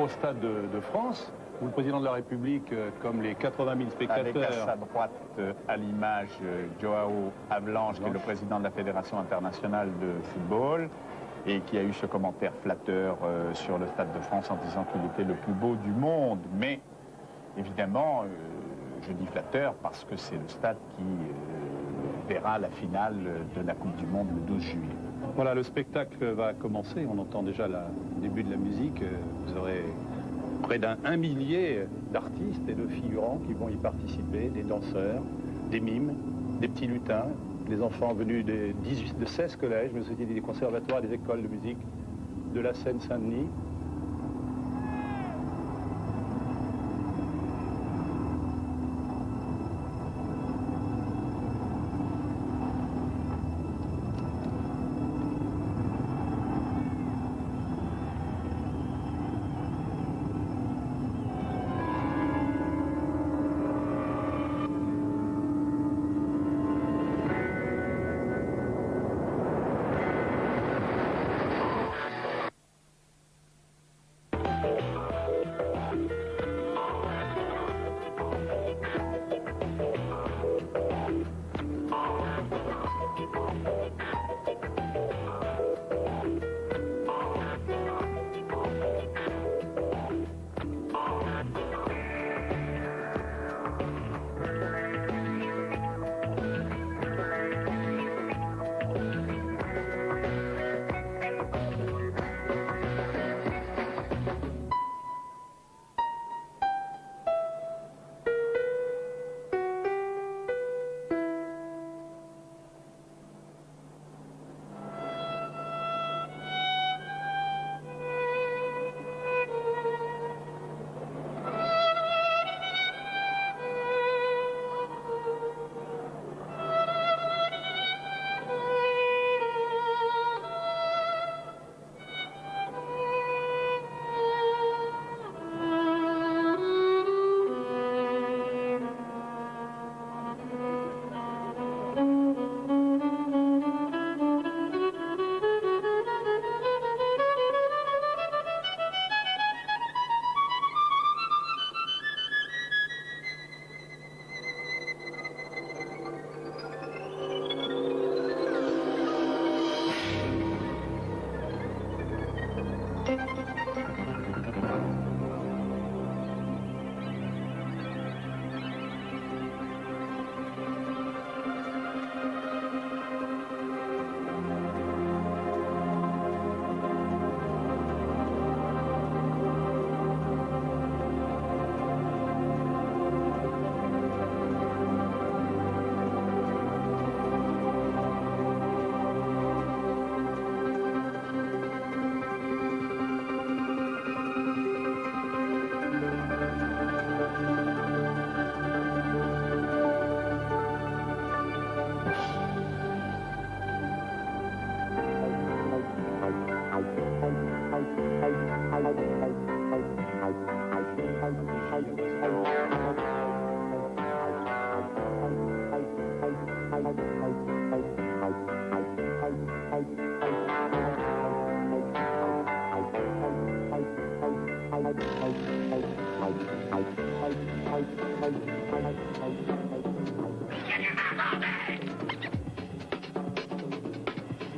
gros stade de France, où le président de la République, comme les 80 000 spectateurs... Avec à sa droite, à l'image, Joao Havelange, qui est le président de la Fédération internationale de football, et qui a eu ce commentaire flatteur sur le Stade de France en disant qu'il était le plus beau du monde. Mais, évidemment, je dis flatteur parce que c'est le stade qui verra la finale de la Coupe du Monde le 12 juillet. Voilà, le spectacle va commencer. On entend déjà le début de la musique. Vous aurez près d'un millier d'artistes et de figurants qui vont y participer, des danseurs, des mimes, des petits lutins, des enfants venus de 16 collèges, mais aussi des conservatoires, des écoles de musique de la Seine-Saint-Denis.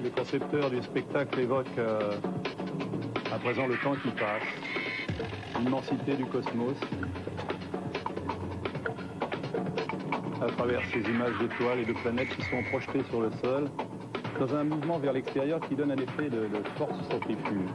Les concepteurs du spectacle évoquent à présent le temps qui passe, l'immensité du cosmos, à travers ces images d'étoiles et de planètes qui sont projetées sur le sol, dans un mouvement vers l'extérieur qui donne un effet de force centrifuge.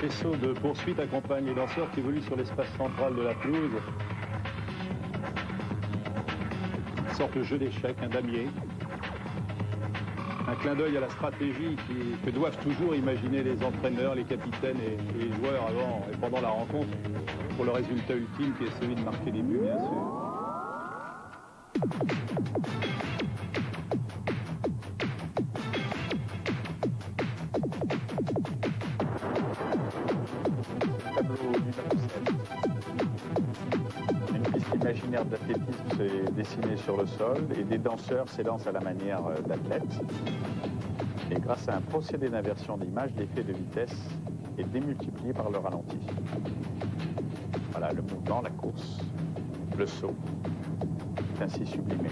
faisceau de poursuite accompagne les danseurs qui évoluent sur l'espace central de la pelouse. Une sorte de jeu d'échecs, un damier. Un clin d'œil à la stratégie que doivent toujours imaginer les entraîneurs, les capitaines et les joueurs avant et pendant la rencontre pour le résultat ultime qui est celui de marquer des buts, bien sûr. Une piste imaginaire d'athlétisme s'est dessinée sur le sol et des danseurs s'élancent à la manière d'athlètes. Et grâce à un procédé d'inversion d'image, l'effet de vitesse est démultiplié par le ralenti. Voilà, le mouvement, la course, le saut est ainsi sublimé.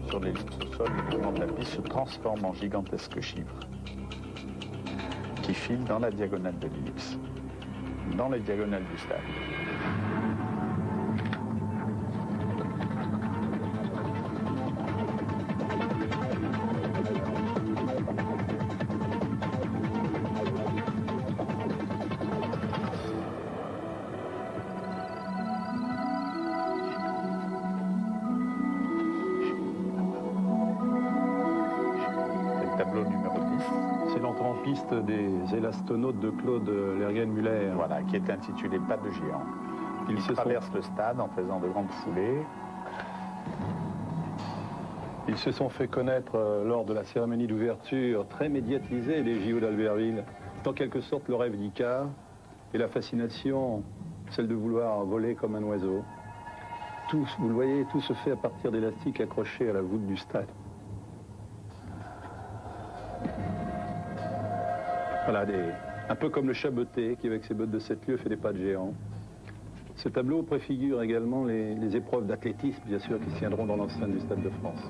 Sur l'ellipse au sol, le mouvement de la piste se transforme en gigantesques chiffres qui filent dans la diagonale de l'ellipse, dans les diagonales du stade. C'est l'entrée en piste des élastonautes de Claude Lergen-Müller. Voilà, qui est intitulé Pas de géant. Ils traversent le stade en faisant de grandes foulées. Ils se sont fait connaître lors de la cérémonie d'ouverture très médiatisée des JO d'Albertville. C'est en quelque sorte le rêve d'Icare et la fascination, celle de vouloir voler comme un oiseau. Tout, vous le voyez, tout se fait à partir d'élastiques accrochés à la voûte du stade. Voilà, un peu comme le chaboté qui, avec ses bottes de 7 lieues, fait des pas de géant. Ce tableau préfigure également les épreuves d'athlétisme, bien sûr, qui se tiendront dans l'enceinte du Stade de France.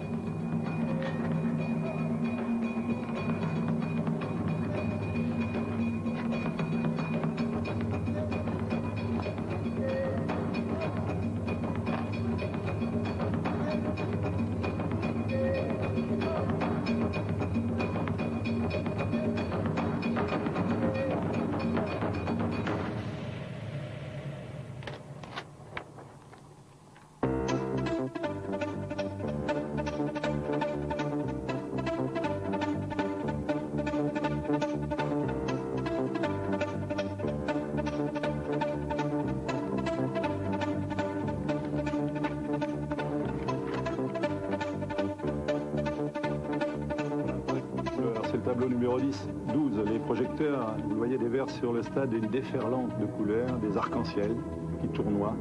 Tableau numéro 10, 12, les projecteurs, vous voyez des verres sur le stade et une déferlante de couleurs, des arcs-en-ciel qui tournoient.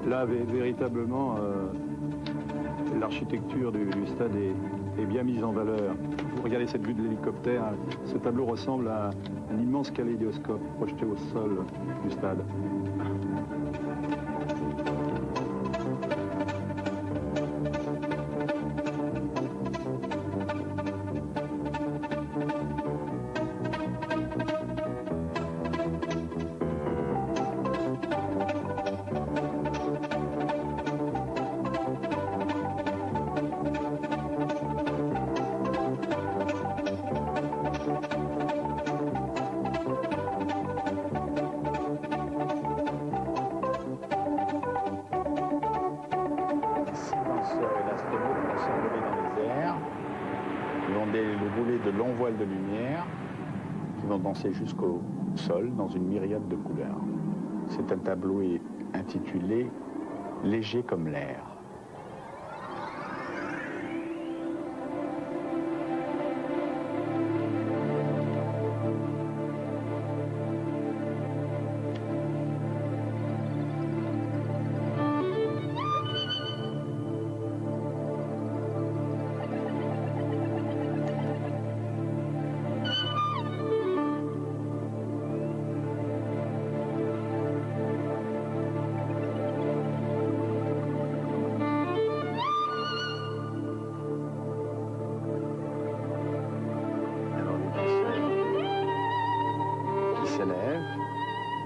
Là, véritablement, l'architecture du stade est bien mise en valeur. Vous regardez cette vue de l'hélicoptère, ce tableau ressemble à un immense kaléidoscope projeté au sol du stade. entendez le rouler de longs voiles de lumière qui vont danser jusqu'au sol dans une myriade de couleurs. C'est un tableau intitulé « Léger comme l'air ».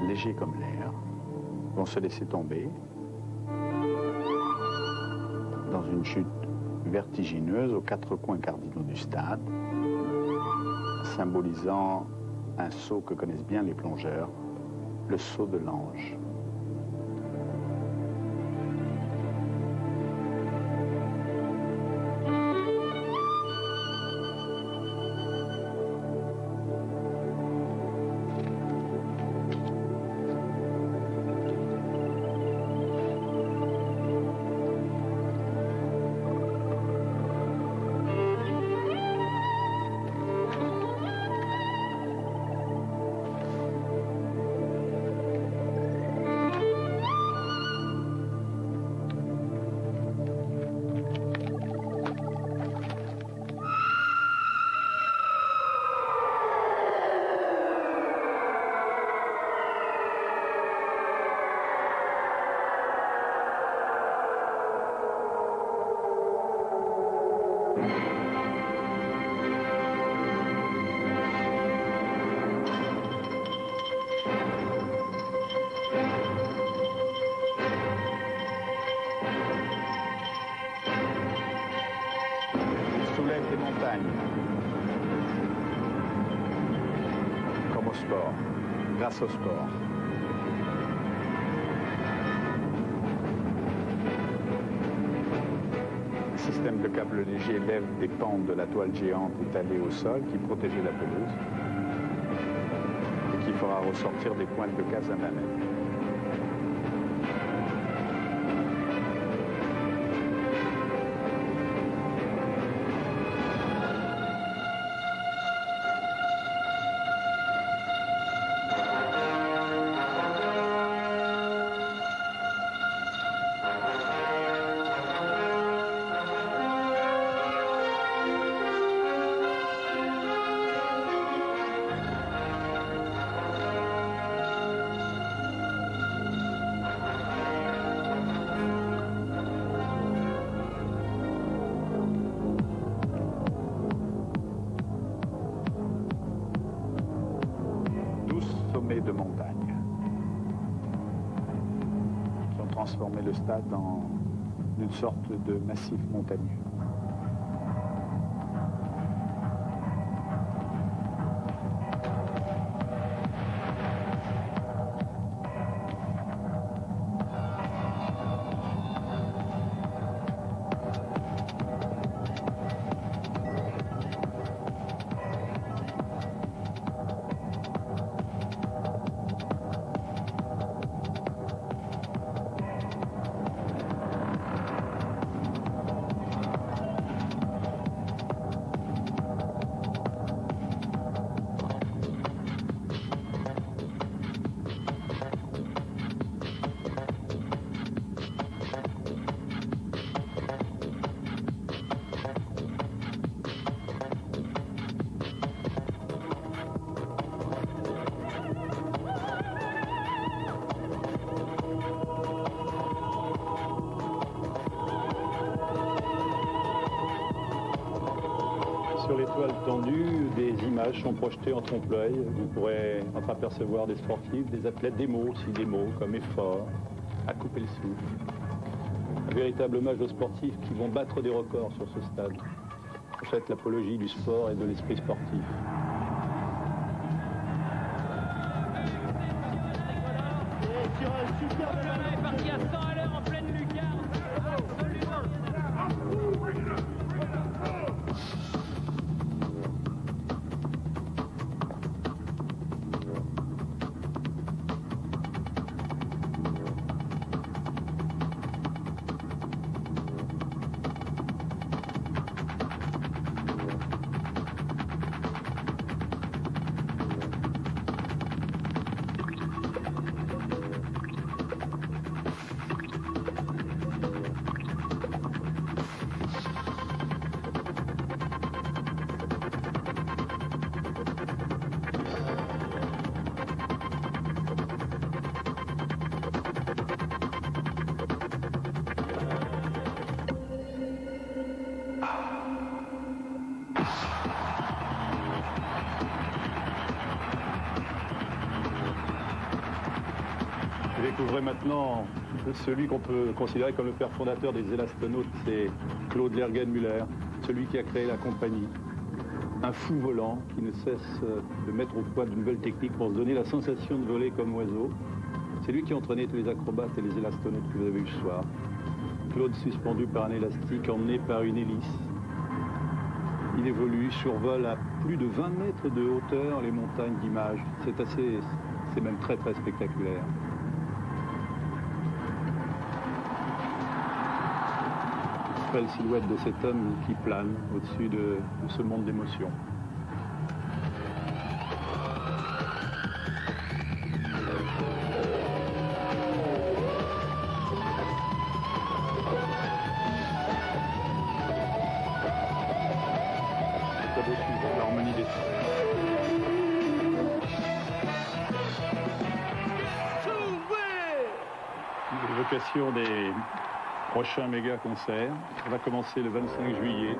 Léger comme l'air, vont se laisser tomber dans une chute vertigineuse aux quatre coins cardinaux du stade, symbolisant un saut que connaissent bien les plongeurs, le saut de l'ange. Des montagnes, comme au sport, grâce au sport. Un système de câbles légers lève des pentes de la toile géante étalée au sol qui protégeait la pelouse et qui fera ressortir des pointes de gaz à 20 mètres. De montagne qui ont transformé le stade en une sorte de massif montagneux. Sur les toiles tendues, des images sont projetées en trompe-l'œil. Vous pourrez entreapercevoir des sportifs, des athlètes, des mots aussi, des mots comme effort, à couper le souffle. Un véritable hommage aux sportifs qui vont battre des records sur ce stade. En fait, l'apologie du sport et de l'esprit sportif. Parti à 100 à l'heure en pleine lucarne. Absolument. découvrez maintenant celui qu'on peut considérer comme le père fondateur des élastonautes, c'est Claude Lergen-Müller, celui qui a créé la compagnie. Un fou volant qui ne cesse de mettre au poids de nouvelles techniques pour se donner la sensation de voler comme oiseau. C'est lui qui entraînait tous les acrobates et les élastonautes que vous avez vus ce soir. Claude suspendu par un élastique, emmené par une hélice. Il évolue, survole à plus de 20 mètres de hauteur les montagnes d'images. C'est même très très spectaculaire. Belle silhouette de cet homme qui plane au-dessus de ce monde d'émotions. L'harmonie des l'évocation des prochains méga concerts. Ça va commencer le 25 juillet.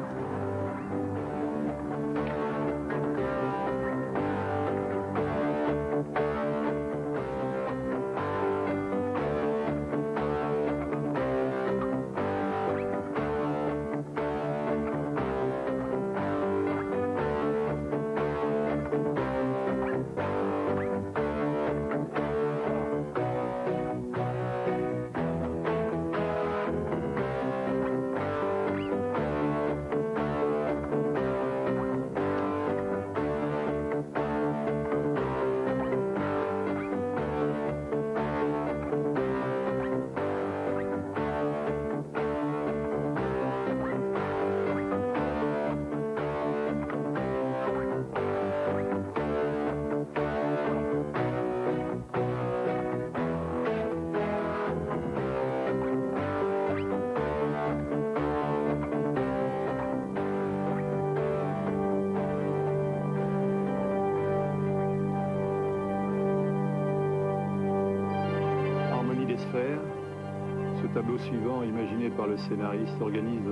Ce tableau suivant, imaginé par le scénariste, s'organise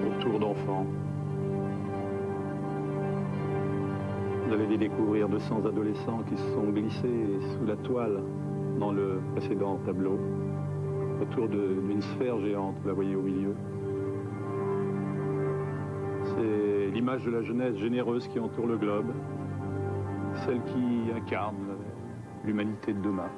autour d'enfants. Vous allez les découvrir 200 adolescents qui se sont glissés sous la toile dans le précédent tableau, autour d'une sphère géante, vous la voyez au milieu. C'est l'image de la jeunesse généreuse qui entoure le globe, celle qui incarne l'humanité de demain.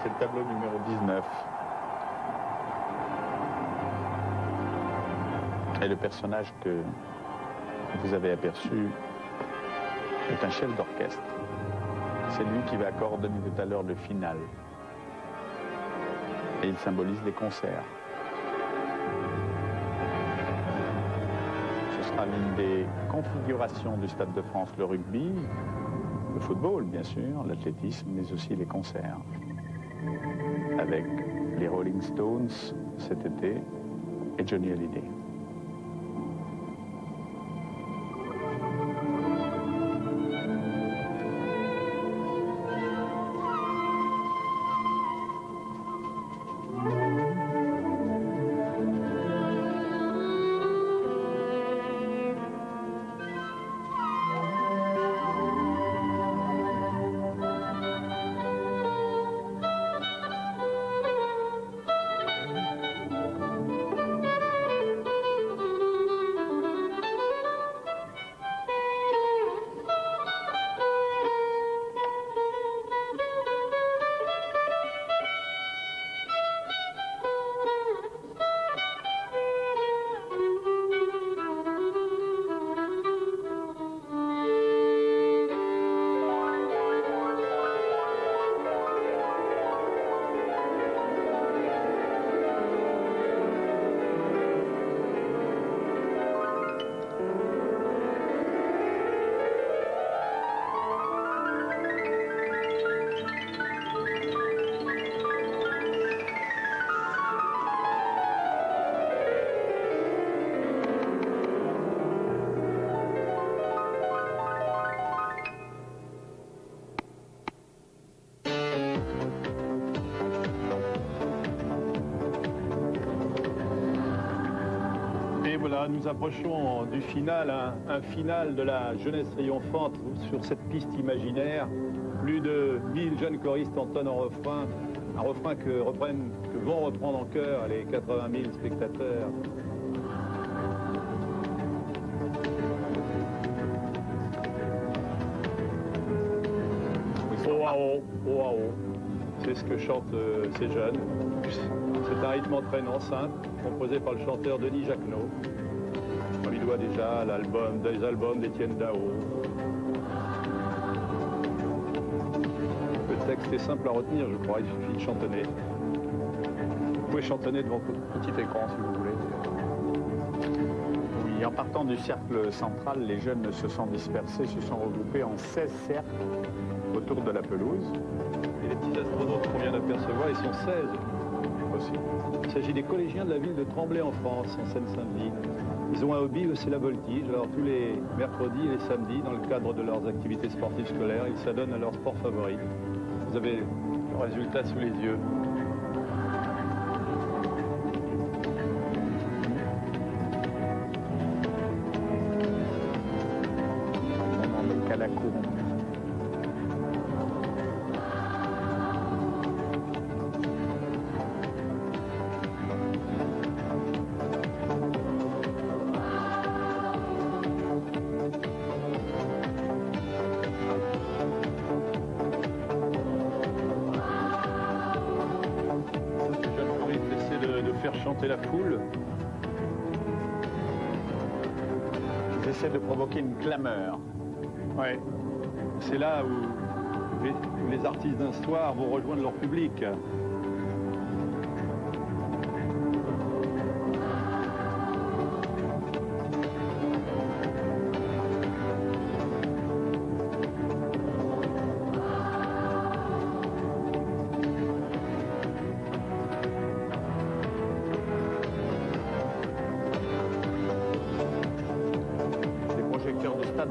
C'est le tableau numéro 19. Et le personnage que vous avez aperçu, est un chef d'orchestre. C'est lui qui va coordonner tout à l'heure le final. Et il symbolise les concerts. Ce sera l'une des configurations du Stade de France, le rugby, le football bien sûr, l'athlétisme, mais aussi les concerts. Avec les Rolling Stones cet été et Johnny Hallyday. Voilà, nous approchons du final, un final de la jeunesse triomphante sur cette piste imaginaire. Plus de 1000 jeunes choristes entonnent un refrain que vont reprendre en chœur les 80 000 spectateurs. Oh, oh, oh, c'est ce que chantent ces jeunes. C'est un rythme entraînant, simple, composé par le chanteur Denis Jacquenot. On lui doit déjà des albums d'Étienne Dao. Le texte est simple à retenir, je crois, il suffit de chantonner. Vous pouvez chantonner devant votre petit écran si vous voulez. Oui, en partant du cercle central, les jeunes se sont dispersés, se sont regroupés en 16 cercles autour de la pelouse. Et les petits astronautes qu'on vient d'apercevoir, ils sont 16 aussi. Il s'agit des collégiens de la ville de Tremblay en France, en Seine-Saint-Denis. Ils ont un hobby, c'est la voltige. Alors tous les mercredis et les samedis, dans le cadre de leurs activités sportives scolaires, ils s'adonnent à leur sport favori. Vous avez le résultat sous les yeux. On en est qu'à la cour. Chanter la foule. J'essaie de provoquer une clameur. Ouais. C'est là où les artistes d'un soir vont rejoindre leur public.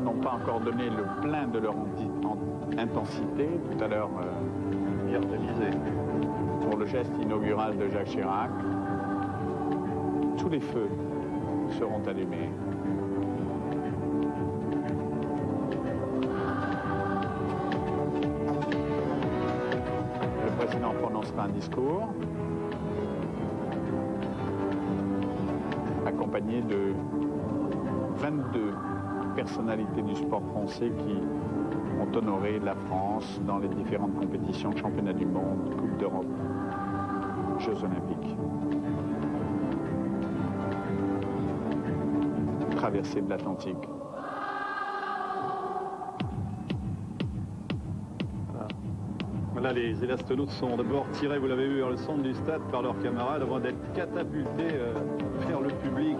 N'ont pas encore donné le plein de leur intensité. Tout à l'heure, pour le geste inaugural de Jacques Chirac, tous les feux seront allumés. Le président prononcera un discours accompagné de 22 personnalités du sport français qui ont honoré la France dans les différentes compétitions, championnats du monde, Coupe d'Europe, Jeux olympiques. Traversée de l'Atlantique. Là, les élastronautes sont d'abord tirés, vous l'avez vu, vers le centre du stade par leurs camarades avant d'être catapultés vers le public.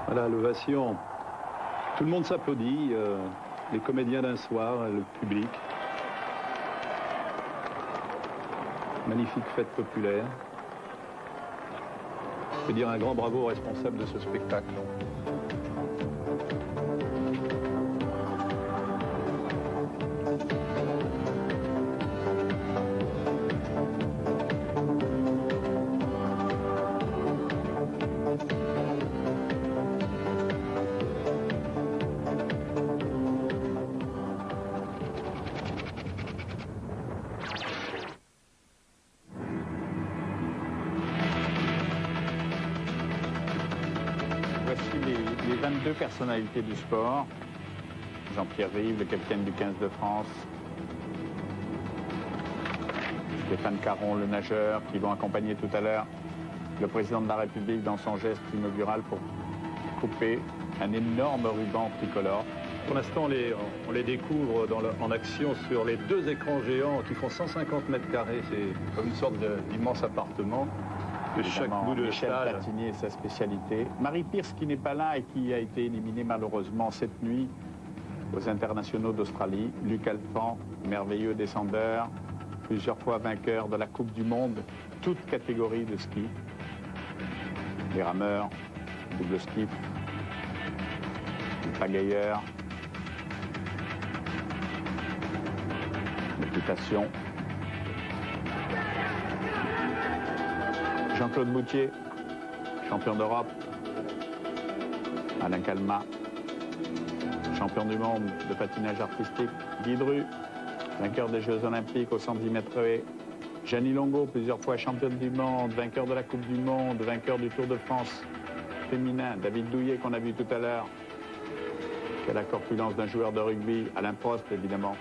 Voilà, l'ovation. Tout le monde s'applaudit, les comédiens d'un soir, le public. Magnifique fête populaire. Je veux dire un grand bravo aux responsables de ce spectacle. Voici les 22 personnalités du sport. Jean-Pierre Rive, le capitaine du 15 de France. Stéphane Caron, le nageur, qui vont accompagner tout à l'heure le président de la République dans son geste inaugural pour couper un énorme ruban tricolore. Pour l'instant, on les découvre en action sur les deux écrans géants qui font 150 mètres carrés. C'est comme une sorte d'immense appartement. De chaque bout de Michel salle. Platini et sa spécialité. Marie Pierce qui n'est pas là et qui a été éliminée malheureusement cette nuit aux internationaux d'Australie. Luc Alphand, merveilleux descendeur, plusieurs fois vainqueur de la Coupe du Monde, toute catégorie de ski. Les rameurs, double skiff, les pagailleurs, l'équitation. Jean-Claude Boutier, champion d'Europe. Alain Calmat, champion du monde de patinage artistique. Guy Dru, vainqueur des Jeux Olympiques au 110 mètres haies. Jeannie Longo, plusieurs fois championne du monde, vainqueur de la Coupe du Monde, vainqueur du Tour de France féminin. David Douillet, qu'on a vu tout à l'heure, qui a la corpulence d'un joueur de rugby. Alain Prost, évidemment.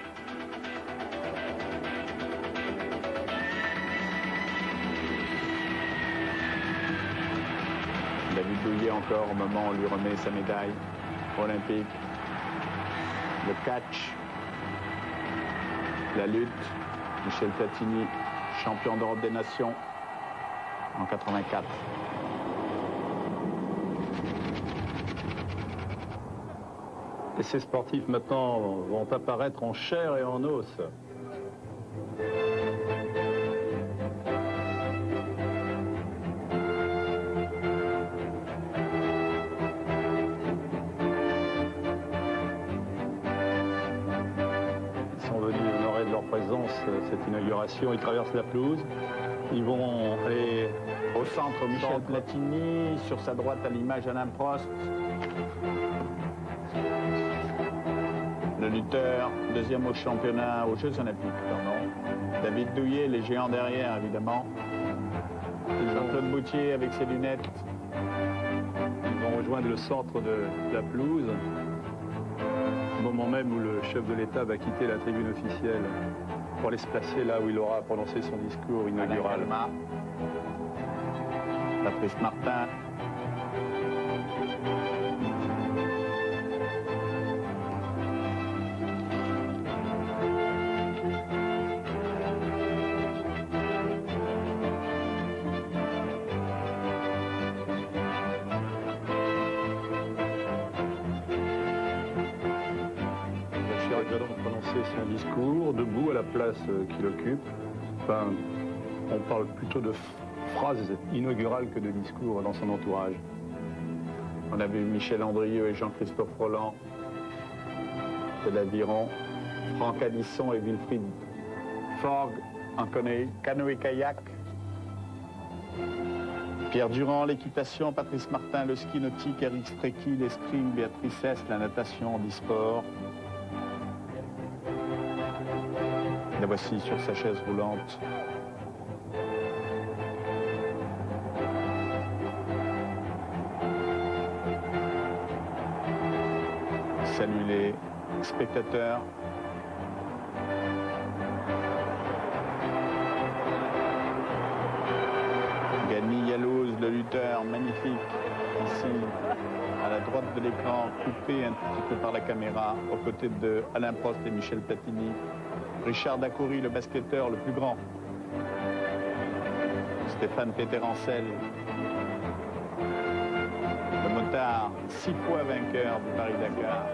David Douillet encore au moment où on lui remet sa médaille olympique. Le catch, la lutte, Michel Platini, champion d'Europe des Nations en 84. Et ces sportifs maintenant vont apparaître en chair et en os. Cette inauguration, ils traversent la pelouse, ils vont aller au centre. Michel Platini, sur sa droite à l'image Alain Prost, le lutteur, deuxième au championnat, aux Jeux Olympiques, pardon. David Douillet, les géants derrière évidemment. Jean-Claude Boutier avec ses lunettes. Ils vont rejoindre le centre de la pelouse, au moment même où le chef de l'État va quitter la tribune officielle pour aller se placer là où il aura prononcé son discours inaugural. Patrice Martin. Chirac va donc prononcer son discours, debout à la place qu'il occupe. Enfin, on parle plutôt de phrases inaugurales que de discours dans son entourage. On a vu Michel Andrieux et Jean-Christophe Roland de l'aviron, Franck Addisson et Wilfried Forgue en canoë-kayak, Pierre Durand, l'équitation, Patrice Martin, le ski nautique, Eric Strecky, l'escrime, Béatrice Hess, la natation, l'e-sport. La voici sur sa chaise roulante. salue les spectateurs. Gani Yalouz, le lutteur, magnifique, ici, à la droite de l'écran, coupé un petit peu par la caméra, aux côtés de Alain Prost et Michel Platini. Richard Dacoury, le basketteur le plus grand. Stéphane Peter-Ancel, le motard, 6 fois vainqueur du Paris-Dakar.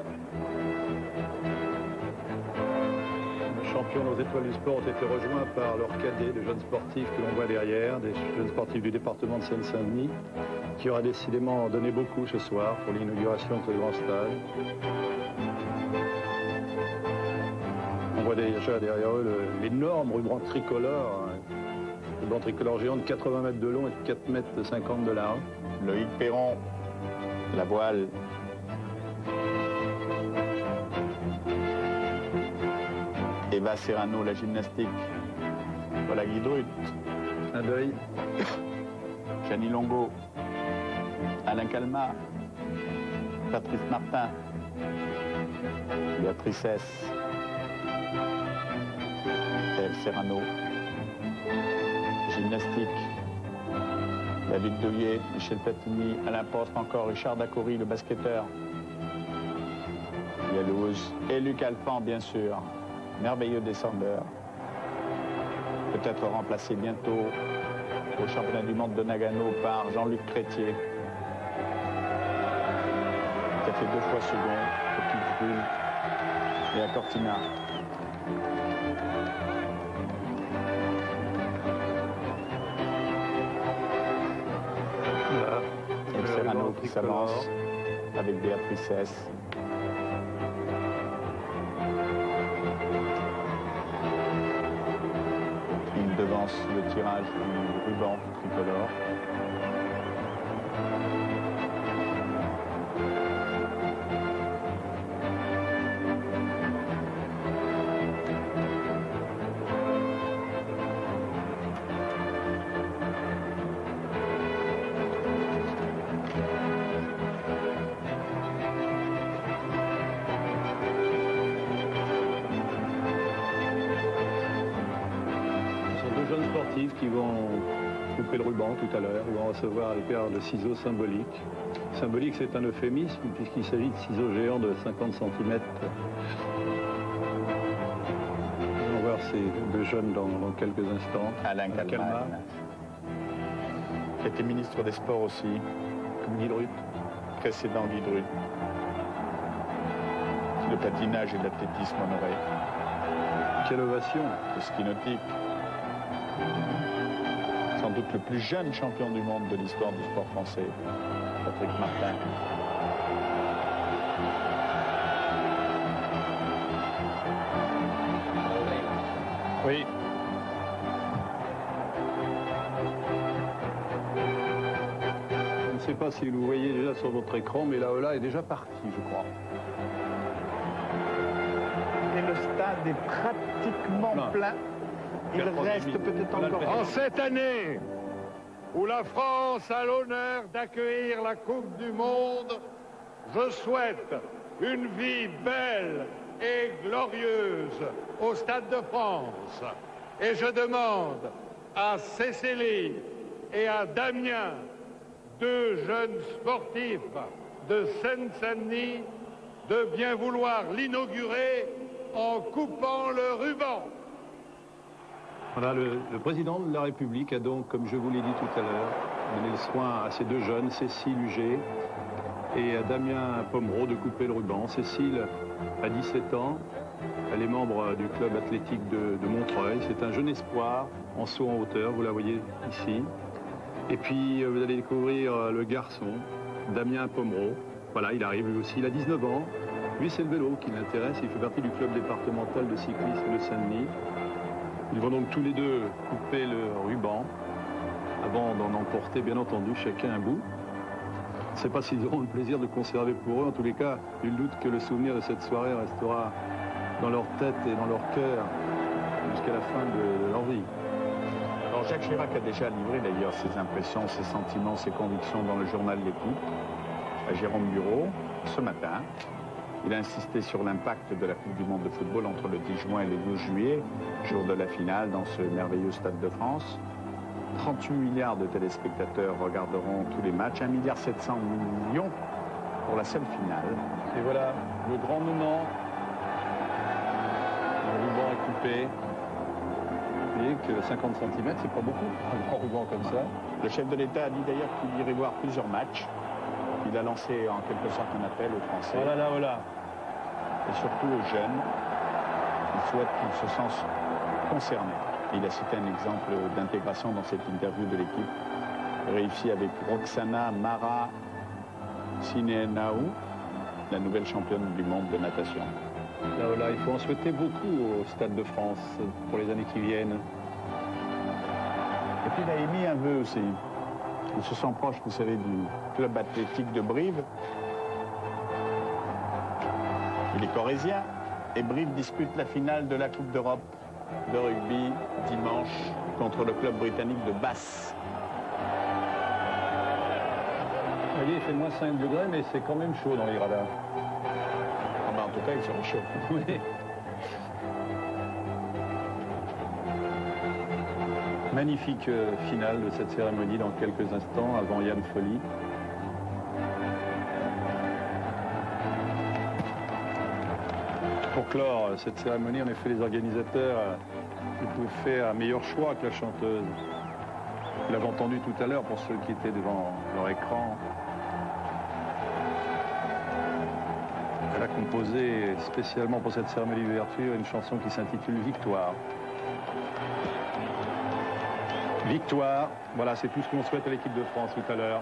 Les champions aux étoiles du sport ont été rejoints par leurs cadets, de jeunes sportifs que l'on voit derrière, des jeunes sportifs du département de Seine-Saint-Denis, qui aura décidément donné beaucoup ce soir pour l'inauguration de ce grand stade. On voit déjà derrière eux l'énorme ruban tricolore, le ruban tricolore géant de 80 mètres de long et de 4 mètres 50 de large. Loïc Perron, la voile. Eva Serrano, la gymnastique. Voilà Guy Drut. Un deuil. Gianni Longo. Alain Calmat. Patrice Martin. Béatrice S. Eve Serrano. Gymnastique. David Douillet, Michel Platini, Alain Prost, encore Richard Dacoury, le basketteur. Yalouz et Luc Alphand, bien sûr. Merveilleux descendeur. Peut-être remplacé bientôt au championnat du monde de Nagano par Jean-Luc Crétier, qui a fait 2 fois second au Pitbull et à Cortina. Et Serrano qui s'avance avec Béatrice S. Il devance le tirage du ruban tricolore. Jeunes sportifs qui vont couper le ruban tout à l'heure, ils vont recevoir les paires de ciseaux symboliques. Symbolique, c'est un euphémisme puisqu'il s'agit de ciseaux géants de 50 cm. On va voir ces 2 jeunes dans quelques instants. Alain Calmat, qui était ministre des Sports aussi, Comme Guy Drut. précédent Guy Drut. Le patinage et l'athlétisme honoré. Quelle ovation! Le ski nautique. Sans doute le plus jeune champion du monde de l'histoire du sport français, Patrick Martin. Oui. Je ne sais pas si vous voyez déjà sur votre écran, mais la Ola est déjà partie, je crois. Et le stade est pratiquement plein. Il reste peut-être encore... En cette année où la France a l'honneur d'accueillir la Coupe du Monde, je souhaite une vie belle et glorieuse au Stade de France. Et je demande à Cécélie et à Damien, 2 jeunes sportifs de Seine-Saint-Denis, de bien vouloir l'inaugurer en coupant le ruban. Voilà, le président de la République a donc, comme je vous l'ai dit tout à l'heure, donné le soin à ces 2 jeunes, Cécile Huget et à Damien Pomereau, de couper le ruban. Cécile a 17 ans, elle est membre du club athlétique de Montreuil. C'est un jeune espoir en saut en hauteur, vous la voyez ici. Et puis vous allez découvrir le garçon, Damien Pomereau. Voilà, il arrive lui aussi, il a 19 ans. Lui, c'est le vélo qui l'intéresse, il fait partie du club départemental de cyclisme de Saint-Denis. Ils vont donc tous les 2 couper le ruban avant d'en emporter, bien entendu, chacun un bout. Je ne sais pas s'ils auront le plaisir de conserver pour eux. En tous les cas, nul doute que le souvenir de cette soirée restera dans leur tête et dans leur cœur jusqu'à la fin de leur vie. Alors Jacques Chirac a déjà livré d'ailleurs ses impressions, ses sentiments, ses convictions dans le journal L'Écoute à Jérôme Bureau ce matin. Il a insisté sur l'impact de la Coupe du Monde de football entre le 10 juin et le 12 juillet, jour de la finale dans ce merveilleux Stade de France. 38 milliards de téléspectateurs regarderont tous les matchs, 1,7 milliard pour la seule finale. Et voilà le grand moment. Le ruban est coupé. Vous voyez que 50 cm, c'est pas beaucoup, un grand ruban comme ça. Le chef de l'État a dit d'ailleurs qu'il irait voir plusieurs matchs. Il a lancé en quelque sorte un appel aux Français. Voilà, là, voilà. Et surtout aux jeunes. Il souhaite qu'ils se sentent concernés. Il a cité un exemple d'intégration dans cette interview de l'équipe, réussi avec Roxana Mara Sinenaou, la nouvelle championne du monde de natation. Là, voilà, il faut en souhaiter beaucoup au Stade de France pour les années qui viennent. Et puis il a émis un vœu aussi. Il se sent proche, vous savez, du club athlétique de Brive. Il est corrézien et Brive dispute la finale de la Coupe d'Europe de rugby dimanche contre le club britannique de Bath. Vous voyez, il fait moins 5 degrés, mais c'est quand même chaud dans les radars. Ah ben, en tout cas, il sera chaud. Oui. Magnifique finale de cette cérémonie dans quelques instants avant Yann Folly. Pour clore cette cérémonie, en effet, les organisateurs ils pouvaient faire un meilleur choix que la chanteuse. Vous l'avez entendu tout à l'heure pour ceux qui étaient devant leur écran. Elle a composé spécialement pour cette cérémonie d'ouverture une chanson qui s'intitule Victoire. Victoire, voilà, c'est tout ce qu'on souhaite à l'équipe de France tout à l'heure.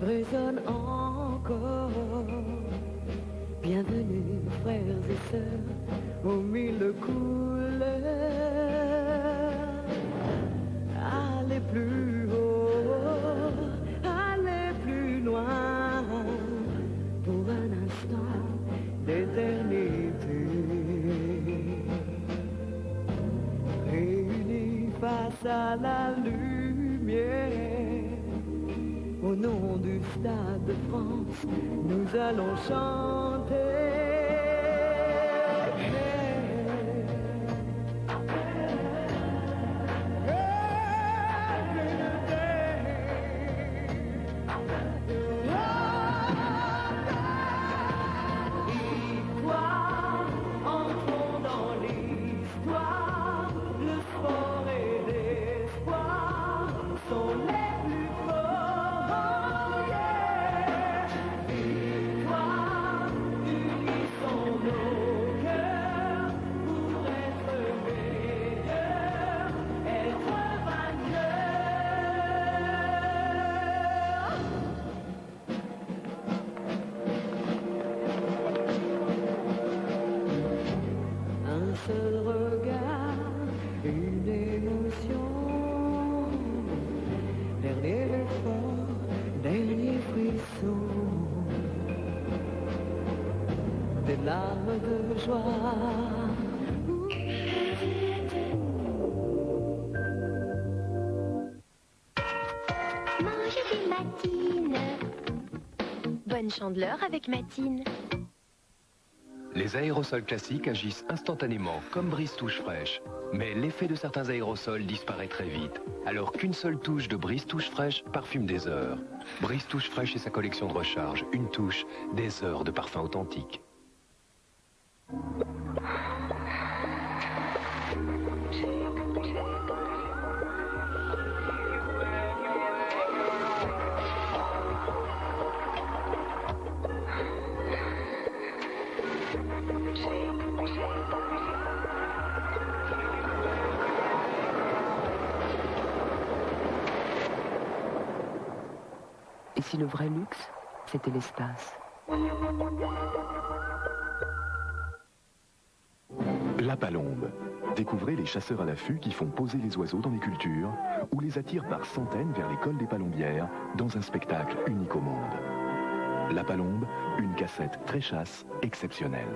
résonne encore. Bienvenue, frères et sœurs, aux mille couleurs. Allez plus haut, allez plus loin, pour un instant d'éternité. Réunis face à la lumière, au nom du Stade de France, nous allons chanter. Seul regard, une émotion, dernier effort, dernier frisson, des larmes de joie. Mangez des matines. Bonne chandeleur avec Matine. Les aérosols classiques agissent instantanément, comme Brise Touche Fraîche. Mais l'effet de certains aérosols disparaît très vite. Alors qu'une seule touche de Brise Touche Fraîche parfume des heures. Brise Touche Fraîche et sa collection de recharge. Une touche, des heures de parfum authentique. Take Et si le vrai luxe, c'était l'espace? La Palombe. Découvrez les chasseurs à l'affût qui font poser les oiseaux dans les cultures ou les attirent par centaines vers les cols des Palombières dans un spectacle unique au monde. La Palombe, une cassette très chasse exceptionnelle.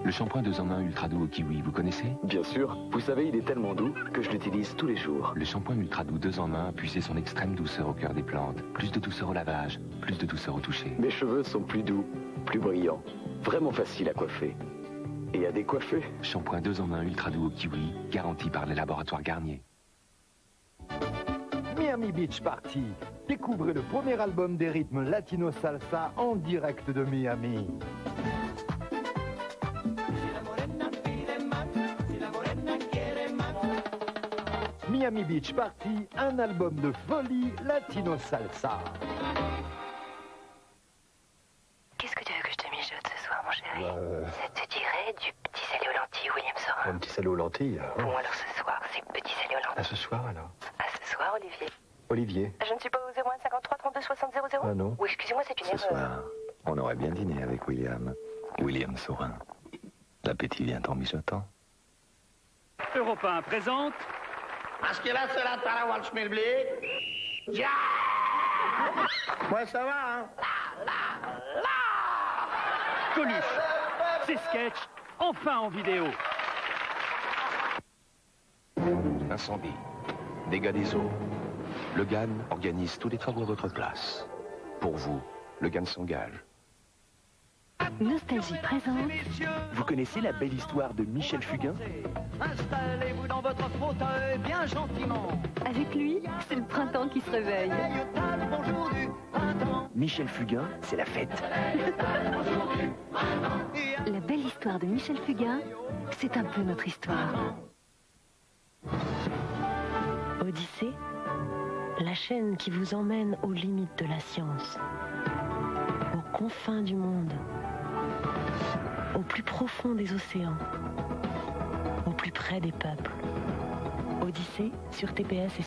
Le shampoing 2 en 1 ultra doux au kiwi, vous connaissez? Bien sûr, vous savez, il est tellement doux que je l'utilise tous les jours. Le shampoing ultra doux 2 en 1 a puisé son extrême douceur au cœur des plantes. Plus de douceur au lavage, plus de douceur au toucher. Mes cheveux sont plus doux, plus brillants, vraiment faciles à coiffer. Et à décoiffer. Shampoing 2 en 1 ultra doux au kiwi, garanti par les laboratoires Garnier. Miami Beach Party. Découvrez le premier album des rythmes latino salsa en direct de Miami. Miami Beach Party, un album de folie latino salsa. Qu'est-ce que tu veux que je te mijote ce soir, mon chéri? Ça te dirait du petit salé aux lentilles, William Sorin? Un petit salé aux lentilles. Bon, alors ce soir, c'est petit salé aux lentilles. À ce soir, alors? À ce soir, Olivier. Olivier. Je ne suis pas au 01 53 32 60 00? Ah non. Oui, excusez-moi, c'est une erreur. Ce soir, on aurait bien dîné avec William. William Sorin. L'appétit vient en mijotant. Europe 1 présente. Ja! Ouais, ça va, hein? Coluche, ses sketchs, enfin en vidéo. Incendie, dégâts des eaux. Le GAN organise tous les travaux à votre place. Pour vous, le GAN s'engage. Nostalgie présente. Vous connaissez la belle histoire de Michel Fugain? Installez-vous dans votre fauteuil bien gentiment. Avec lui, c'est le printemps qui se réveille. Michel Fugain, c'est la fête. La belle histoire de Michel Fugain, c'est un peu notre histoire. Odyssée, la chaîne qui vous emmène aux limites de la science, aux confins du monde, au plus profond des océans, au plus près des peuples. Odyssée sur TPS et